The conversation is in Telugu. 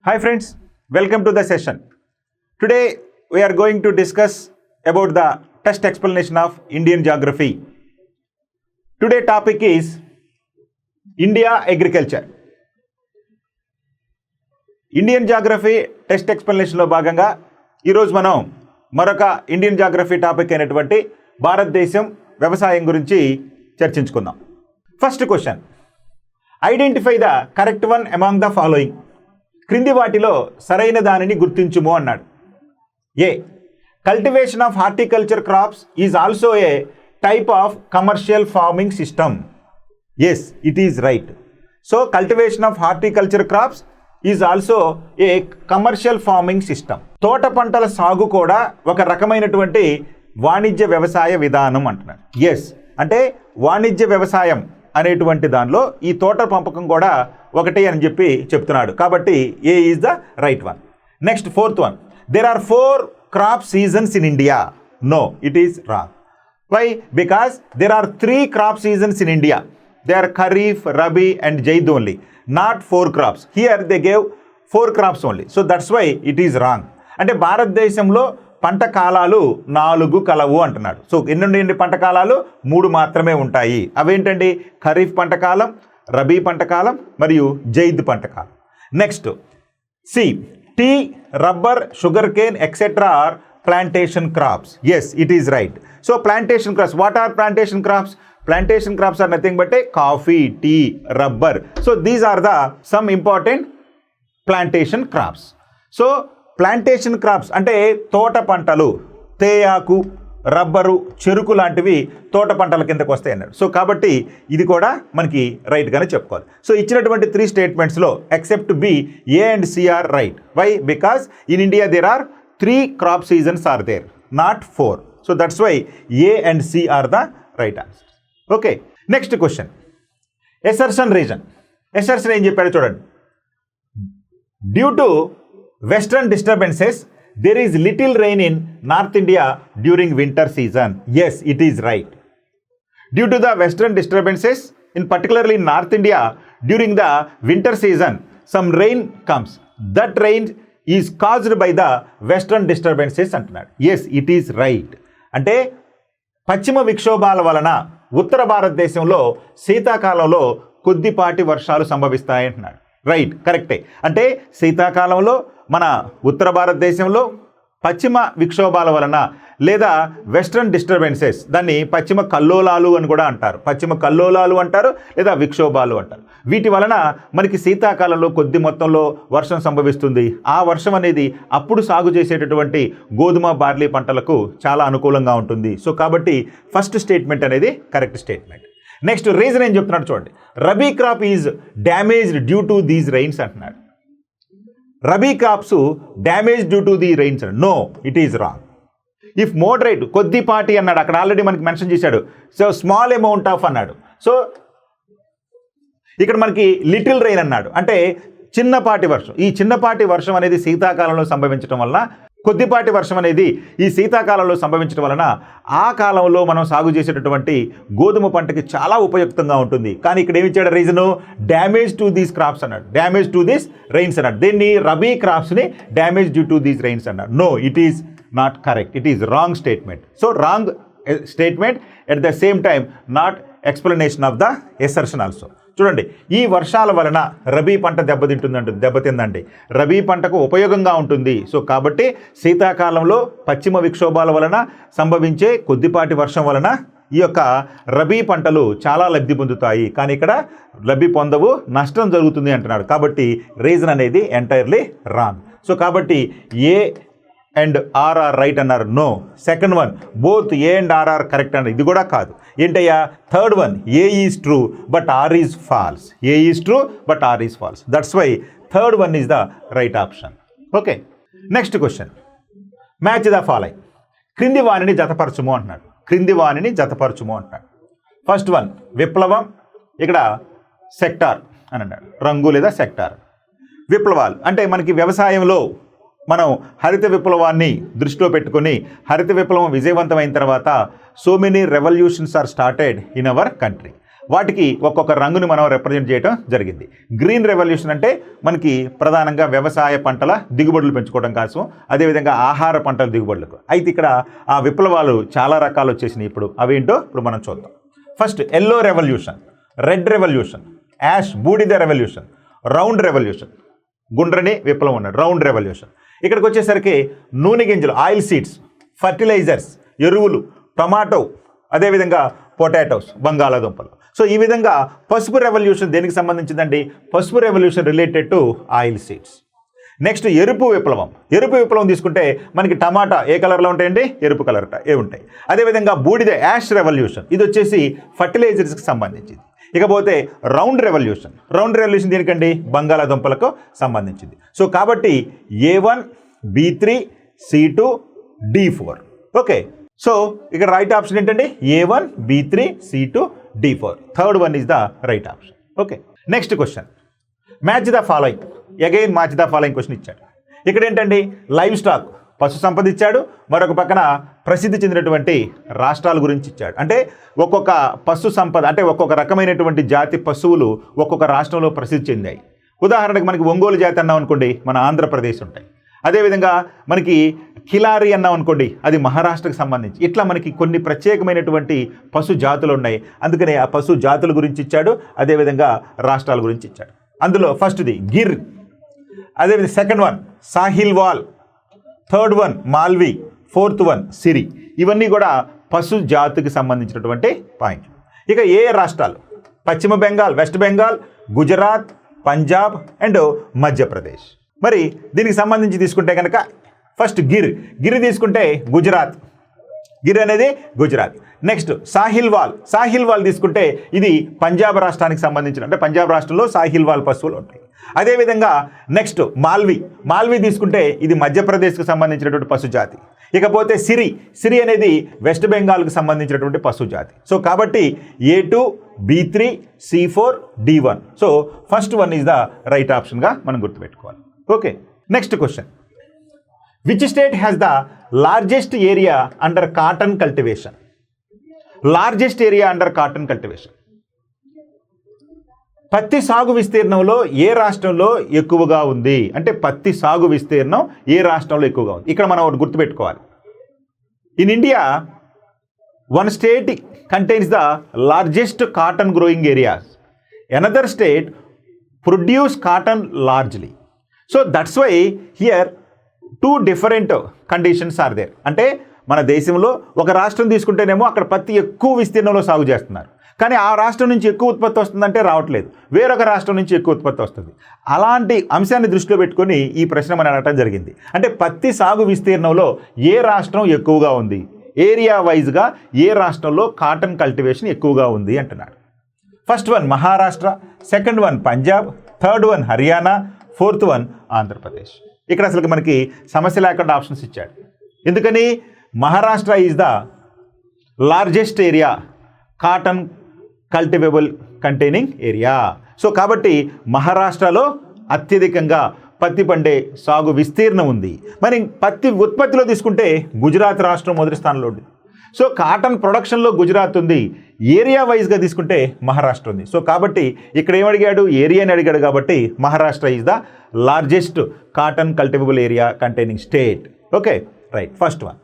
Hi friends, welcome to the session. Today we are going to discuss about the test explanation of Indian geography. Today topic is India agriculture. Indian geography test ఎక్స్ప్లెనేషన్లో భాగంగా ఈరోజు మనం మరొక ఇండియన్ జాగ్రఫీ టాపిక్ అయినటువంటి భారతదేశం వ్యవసాయం గురించి చర్చించుకుందాం. First question, identify the correct one among the following. క్రింది వాటిలో సరైన దానిని గుర్తించుము అన్నాడు. A, cultivation of horticulture crops is also a type of commercial farming system. Yes, it is right. So cultivation of horticulture crops is also a commercial farming system. తోట పంటల సాగు కూడా ఒక రకమైనటువంటి వాణిజ్య వ్యవసాయ విధానం అంటున్నాడు. ఎస్, అంటే వాణిజ్య వ్యవసాయం అనేటువంటి దానిలో ఈ తోట పెంపకం కూడా ఒకటి అని చెప్పి చెప్తున్నాడు. కాబట్టి A is the right one. Next fourth one, there are 4 crop seasons in India. No, it is wrong. Why? Because there are 3 crop seasons in India. They are Kharif, Rabi and Zaid only, not 4 crops. Here they gave 4 crops only. So that's why it is wrong. అంటే భారతదేశంలో పంట కాలాలు 4 కలవు అంటున్నాడు. సో ఎన్ని పంట కాలాలు? 3 మాత్రమే ఉంటాయి. అవేంటండి? ఖరీఫ్ పంట కాలం, రబీ పంట కాలం మరియు జైద్ పంట కాలం. Next C, tea, rubber, sugarcane etcetera are plantation crops. Yes, it is right. So plantation crops, what are plantation crops? Plantation crops are nothing but a coffee, tea, rubber. So these are the some important plantation crops. So plantation crops అంటే తోట పంటలు, తేయాకు, రబ్బరు, చెరుకు లాంటివి తోట పంటల కిందకు వస్తాయి అన్నాడు. సో కాబట్టి ఇది కూడా మనకి రైట్గానే చెప్పుకోవాలి. సో ఇచ్చినటువంటి 3 స్టేట్మెంట్స్లో except B, A and C are right. Why? Because in India there are 3 crop seasons are there, not 4. So that's why A and C are the right answer. Okay. Next question. Assertion region. Assertion ఏం చెప్పాడు చూడండి. Due to western disturbances, there is little rain in North India during winter season. Yes, it is right. Due to the western disturbances, in particularly North India, during the winter season, some rain comes. That rain is caused by the western disturbances అంటున్నాడు. Yes, it is right. అంటే పశ్చిమ విక్షోభాల వలన ఉత్తర భారతదేశంలో శీతాకాలంలో కొద్దిపాటి వర్షాలు సంభవిస్తాయి అంటున్నాడు. రైట్, కరెక్టే. అంటే శీతాకాలంలో మన ఉత్తర భారతదేశంలో పశ్చిమ విక్షోభాల వలన లేదా వెస్ట్రన్ డిస్టర్బెన్సెస్, దాన్ని పశ్చిమ కల్లోలాలు అని కూడా అంటారు. పశ్చిమ కల్లోలాలు అంటారు లేదా విక్షోభాలు అంటారు. వీటి వలన మనకి శీతాకాలంలో కొద్ది మొత్తంలో వర్షం సంభవిస్తుంది. ఆ వర్షం అనేది అప్పుడు సాగు చేసేటటువంటి గోధుమ, బార్లీ పంటలకు చాలా అనుకూలంగా ఉంటుంది. సో కాబట్టి ఫస్ట్ స్టేట్మెంట్ అనేది కరెక్ట్ స్టేట్మెంట్. నెక్స్ట్ రీజన్ ఏం చెప్తున్నాడు చూడండి. Rabi crop is damaged due to these rains అంటున్నాడు. Rabi crops damage due to the rains. No, it is wrong. If moderate, కొద్దిపాటి అన్నాడు, అక్కడ ఆల్రెడీ మనకి మెన్షన్ చేశాడు. సో స్మాల్ అమౌంట్ ఆఫ్ అన్నాడు. సో ఇక్కడ మనకి లిటిల్ రెయిన్ అన్నాడు, అంటే చిన్నపాటి వర్షం. ఈ చిన్నపాటి వర్షం అనేది శీతాకాలంలో సంభవించడం వలన, కొద్దిపాటి వర్షం అనేది ఈ శీతాకాలంలో సంభవించడం వలన ఆ కాలంలో మనం సాగు చేసేటటువంటి గోధుమ పంటకి చాలా ఉపయుక్తంగా ఉంటుంది. కానీ ఇక్కడ ఏమి ఇచ్చాడు reason? Damage to these crops అన్నాడు, డ్యామేజ్ టు దీస్ రెయిన్స్ అన్నాడు. దీన్ని రబీ క్రాప్స్ని damage due to these rains అన్నాడు. No, it is not correct. It is wrong statement. So wrong statement, at the same time not explanation of the assertion also. చూడండి, ఈ వర్షాల వలన రబీ పంట దెబ్బతిందండి. రబీ పంటకు ఉపయోగంగా ఉంటుంది. సో కాబట్టి శీతాకాలంలో పశ్చిమ విక్షోభాల వలన సంభవించే కొద్దిపాటి వర్షం వలన ఈ యొక్క రబీ పంటలు చాలా లబ్ధి పొందుతాయి. కానీ ఇక్కడ లబ్ధి పొందవు, నష్టం జరుగుతుంది అంటున్నాడు. కాబట్టి రీజన్ అనేది ఎంటైర్లీ రాంగ్. సో కాబట్టి A and R are right అన్నారు. No, second one both A and R are correct అన్నారు. ఇది కూడా కాదు. ఏంటయ్యా? Third one, A is true but R is false. A is true but R is false. That's why third one is the right option. Okay. Next question, match the following. క్రింది వాణిని జతపరచుము అంటున్నాడు. క్రింది వాణిని జతపరచుము అంటున్నాడు. ఫస్ట్ వన్ విప్లవం, ఇక్కడ సెక్టార్ అని అన్నాడు. రంగు లేదా సెక్టార్. విప్లవాలు అంటే మనకి వ్యవసాయంలో మనం హరిత విప్లవాన్ని దృష్టిలో పెట్టుకుని, హరిత విప్లవం విజయవంతమైన తర్వాత so many revolutions are started in our country. వాటికి ఒక్కొక్క రంగుని మనం రిప్రజెంట్ చేయడం జరిగింది. గ్రీన్ రెవల్యూషన్ అంటే మనకి ప్రధానంగా వ్యవసాయ పంటల దిగుబడులు పెంచుకోవడం కోసం, అదేవిధంగా ఆహార పంటల దిగుబడులకు. అయితే ఇక్కడ ఆ విప్లవాలు చాలా రకాలు వచ్చేసినాయి. ఇప్పుడు అవేంటో ఇప్పుడు మనం చూద్దాం. First yellow revolution, red revolution, ash బూడిద రెవల్యూషన్, రౌండ్ రెవల్యూషన్, గుండ్రని విప్లవం ఉన్నాడు, రౌండ్ రెవల్యూషన్. ఇక్కడికి వచ్చేసరికి నూనె గింజలు, ఆయిల్ సీడ్స్, ఫర్టిలైజర్స్, ఎరువులు, టొమాటో, అదేవిధంగా పొటాటోస్, బంగాళాదుంపలు. సో ఈ విధంగా పసుపు రెవల్యూషన్ దేనికి సంబంధించిందండి? పసుపు revolution related to oil seeds. Next ఎరుపు విప్లవం. ఎరుపు విప్లవం తీసుకుంటే మనకి టమాటా ఏ కలర్లో ఉంటాయండి? ఎరుపు కలర్ ఉంటాయి. అదేవిధంగా బూడిద యాష్ రెవల్యూషన్, ఇది వచ్చేసి ఫర్టిలైజర్స్కి సంబంధించింది. ఇకపోతే రౌండ్ రెవల్యూషన్. రౌండ్ రెవల్యూషన్ దేనికండి? బంగాళాదుంపలకు సంబంధించింది. సో కాబట్టి A1, B3, C2, D4. Okay, so ఇక్కడ రైట్ ఆప్షన్ ఏంటండి? A1, B3, C2, D4. Third one is the right option. Okay, next question, match the following. Again match the following question ఇచ్చాడు. ఇక్కడ ఏంటండి? లైవ్ స్టాక్, పశు సంపద ఇచ్చాడు. మరొక పక్కన ప్రసిద్ధి చెందినటువంటి రాష్ట్రాల గురించి ఇచ్చాడు. అంటే ఒక్కొక్క పశు సంపద అంటే ఒక్కొక్క రకమైనటువంటి జాతి పశువులు ఒక్కొక్క రాష్ట్రంలో ప్రసిద్ధి చెందాయి. ఉదాహరణకు మనకి ఒంగోలు జాతి అన్నాం అనుకోండి, మన ఆంధ్రప్రదేశ్ ఉంటాయి. అదేవిధంగా మనకి కిలారి అన్నాం అనుకోండి, అది మహారాష్ట్రకు సంబంధించి. ఇట్లా మనకి కొన్ని ప్రత్యేకమైనటువంటి పశు జాతులు ఉన్నాయి. అందుకనే ఆ పశు జాతుల గురించి ఇచ్చాడు, అదేవిధంగా రాష్ట్రాల గురించి ఇచ్చాడు. అందులో ఫస్ట్ది గిర్, అదేవిధంగా second one Sahiwal, third one Malvi, fourth one సిరి. ఇవన్నీ కూడా పశు జాతికి సంబంధించినటువంటి పాయింట్. ఇక ఏ రాష్ట్రాలు? పశ్చిమ బెంగాల్, వెస్ట్ బెంగాల్, గుజరాత్, పంజాబ్ అండ్ మధ్యప్రదేశ్. మరి దీనికి సంబంధించి తీసుకుంటే కనుక ఫస్ట్ గిర్ తీసుకుంటే గుజరాత్, గిర్ అనేది గుజరాత్. నెక్స్ట్ సాహిల్వాల్ తీసుకుంటే ఇది పంజాబ్ రాష్ట్రానికి సంబంధించిన, అంటే పంజాబ్ రాష్ట్రంలో సాహిల్వాల్ పశువులు ఉంటాయి. అదేవిధంగా నెక్స్ట్ మాల్వీ తీసుకుంటే ఇది మధ్యప్రదేశ్కి సంబంధించినటువంటి పశు జాతి. ఇకపోతే సిరి అనేది వెస్ట్ బెంగాల్కి సంబంధించినటువంటి పశు జాతి. సో కాబట్టి A2, B3, C4, D1. So first one is the right ఆప్షన్గా మనం గుర్తుపెట్టుకోవాలి. Okay, next question, which state has the largest area under cotton cultivation? Largest area under cotton cultivation. పత్తి సాగు విస్తీర్ణంలో ఏ రాష్ట్రంలో ఎక్కువగా ఉంది? అంటే పత్తి సాగు విస్తీర్ణం ఏ రాష్ట్రంలో ఎక్కువగా ఉంది? ఇక్కడ మనం ఒకటి గుర్తుపెట్టుకోవాలి. In India one state contains the largest cotton growing areas. Another state produce cotton largely. So that's why here two different conditions are there. అంటే మన దేశంలో ఒక రాష్ట్రం తీసుకుంటేనేమో అక్కడ పత్తి ఎక్కువ విస్తీర్ణంలో సాగు చేస్తున్నారు, కానీ ఆ రాష్ట్రం నుంచి ఎక్కువ ఉత్పత్తి వస్తుందంటే రావట్లేదు, వేరొక రాష్ట్రం నుంచి ఎక్కువ ఉత్పత్తి వస్తుంది. అలాంటి అంశాన్ని దృష్టిలో పెట్టుకొని ఈ ప్రశ్న మనం అడగటం జరిగింది. అంటే పత్తి సాగు విస్తీర్ణంలో ఏ రాష్ట్రం ఎక్కువగా ఉంది, ఏరియా వైజ్గా ఏ రాష్ట్రంలో కాటన్ కల్టివేషన్ ఎక్కువగా ఉంది అంటున్నాడు. First one Maharashtra, second one Punjab, third one Haryana, fourth one Andhra Pradesh. ఇక్కడ అసలు మనకి సమస్య లేకుండా ఆప్షన్స్ ఇచ్చాడు. ఎందుకని? Maharashtra is the largest area cotton cultivable containing area. So కాబట్టి మహారాష్ట్రలో అత్యధికంగా పత్తి పండే సాగు విస్తీర్ణం ఉంది. మరి పత్తి ఉత్పత్తిలో తీసుకుంటే గుజరాత్ రాష్ట్రం మొదటి స్థానంలో ఉంది. సో కాటన్ ప్రొడక్షన్లో గుజరాత్ ఉంది, ఏరియా వైజ్గా తీసుకుంటే మహారాష్ట్ర ఉంది. సో కాబట్టి ఇక్కడ ఏమడిగాడు? ఏరియాని అడిగాడు. కాబట్టి Maharashtra is the largest cotton cultivable area containing state. Okay, right, first one.